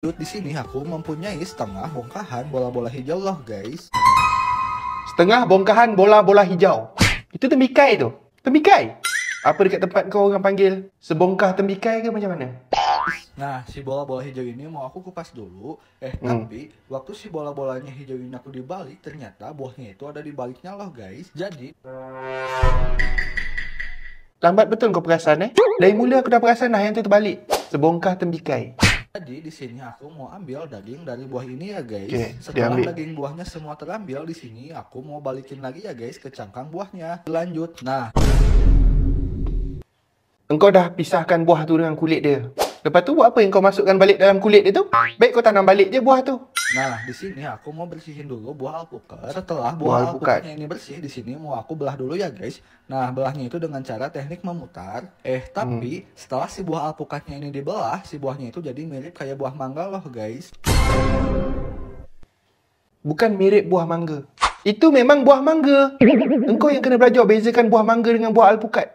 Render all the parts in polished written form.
Di sini aku mempunyai setengah bongkahan bola-bola hijau loh guys. Setengah bongkahan bola-bola hijau. Itu tembikai tu. Tembikai. Apa dekat tempat kau orang panggil? Sebongkah tembikai ke macam mana? Nah, si bola-bola hijau ini mau aku kupas dulu. Tapi waktu si bola-bolanya hijau ini aku dibalik, ternyata buahnya itu ada di baliknya loh guys. Jadi Lambat betul kau perasan Dari mula aku dah perasan dah yang tu terbalik. Sebongkah tembikai. di sini aku mau ambil daging dari buah ini ya guys. Oke, Setelah diambil. daging buahnya semua terambil di sini, aku mau balikin lagi ya guys ke cangkang buahnya. Lanjut. Nah, Engkau dah pisahkan buah tu dengan kulit dia. Lepas tu buat apa yang kau masukkan balik dalam kulit dia tu? Baik kau tanam balik je buah tu. di sini aku mau bersihin dulu buah alpukat. Setelah Buah buah alpukat. alpukatnya ini bersih, di sini mau aku belah dulu ya guys. Nah, belahnya itu dengan cara teknik memutar. Tapi setelah si buah alpukatnya ini dibelah, si buahnya itu jadi mirip kayak buah mangga loh guys. Bukan mirip buah mangga. Itu memang buah mangga. Engkau yang kena belajar bezakan buah mangga dengan buah alpukat.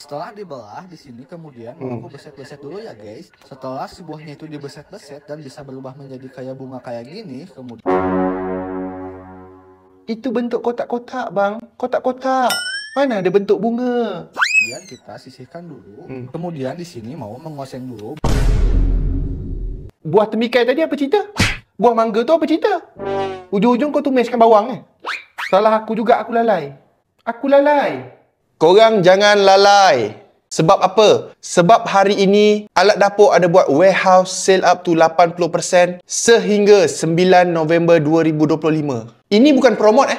Setelah dibelah di sini kemudian mau aku beset-beset dulu ya guys. Setelah si buahnya itu dibeset-beset dan bisa berubah menjadi kayak bunga kayak gini, kemudian Itu bentuk kotak-kotak bang. Kotak-kotak. Mana ada bentuk bunga? kita sisihkan dulu. Kemudian di sini mau mengoseng dulu. Buah tembikai tadi apa cerita? Buah mangga tu apa cerita? Ujung-ujung kau tumiskan bawang Salah aku juga, aku lalai. Aku lalai. Korang jangan lalai. Sebab apa? Sebab hari ini Alat Dapur ada buat warehouse sale up to 80% sehingga 9 November 2025. Ini bukan promote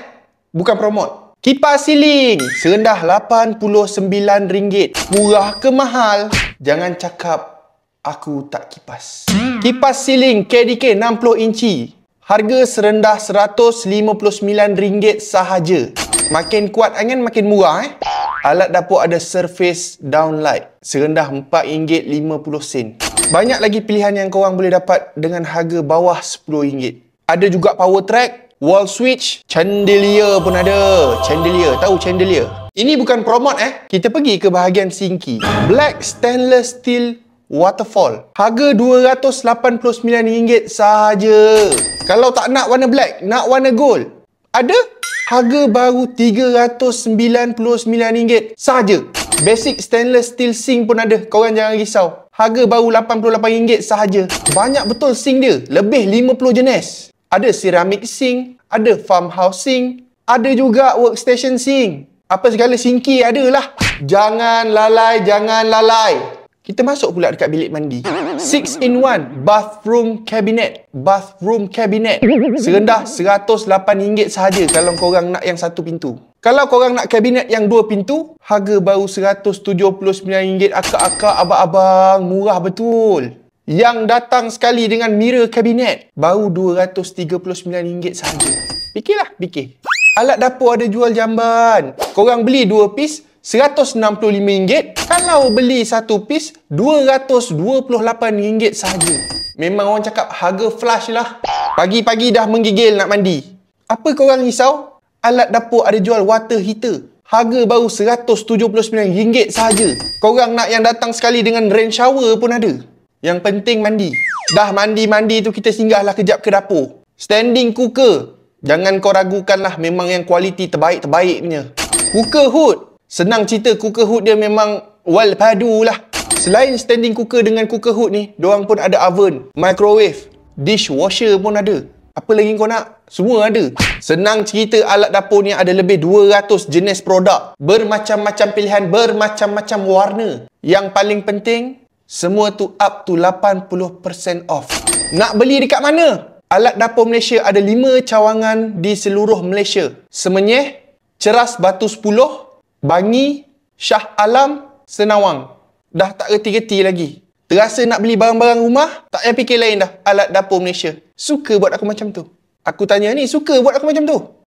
Bukan promote. Kipas siling serendah RM89. Murah ke mahal? Jangan cakap aku tak kipas. Kipas siling KDK 60 inci. Harga serendah RM159 sahaja. Makin kuat angin makin murah Alat dapur ada surface downlight serendah RM4.50. Banyak lagi pilihan yang korang boleh dapat dengan harga bawah RM10. Ada juga power track, wall switch, chandelier pun ada. Chandelier, tahu chandelier? Ini bukan promote Kita pergi ke bahagian sinki. Black stainless steel waterfall. Harga RM289 sahaja. Kalau tak nak warna black, nak warna gold, ada. Harga baru RM399 sahaja. Basic stainless steel sink pun ada. Korang jangan risau. Harga baru RM88 sahaja. Banyak betul sink dia. Lebih 50 jenis. Ada ceramic sink, ada farmhouse sink, ada juga workstation sink. Apa segala sinki ada lah. Jangan lalai, jangan lalai. Kita masuk pula dekat bilik mandi. 6-in-1 bathroom cabinet. Bathroom cabinet. Serendah RM108 sahaja kalau korang nak yang satu pintu. Kalau korang nak kabinet yang dua pintu, harga baru RM179. Akak-akak, abang-abang, murah betul. Yang datang sekali dengan mirror kabinet, baru RM239 sahaja. Fikirlah, fikir. Alat dapur ada jual jamban. Korang beli 2 piece, RM165. Kalau beli 1 piece, RM228 sahaja. Memang orang cakap harga flash lah. Pagi-pagi dah menggigil nak mandi. Apa korang risau? Alat dapur ada jual water heater. Harga baru RM179 sahaja. Korang nak yang datang sekali dengan rain shower pun ada. Yang penting mandi. Dah mandi-mandi tu kita singgahlah kejap ke dapur. Standing cooker. Jangan kau ragukanlah, memang yang kualiti terbaik-terbaik punya. Cooker hood. Senang cerita, cooker hood dia memang wal padu lah. Selain standing cooker dengan cooker hood ni, diorang pun ada oven, microwave, dishwasher pun ada. Apa lagi kau nak? Semua ada. Senang cerita, alat dapur ni ada lebih 200 jenis produk. Bermacam-macam pilihan, bermacam-macam warna. Yang paling penting, semua tu up to 80% off. Nak beli dekat mana? Alat Dapur Malaysia ada 5 cawangan di seluruh Malaysia. Semenyih, Ceras Batu 10, Bangi, Shah Alam, Senawang. Dah tak reti-reti lagi. Terasa nak beli barang-barang rumah? Tak payah fikir lain dah. Alat Dapur Malaysia. Suka buat aku macam tu? Aku tanya ni, suka buat aku macam tu?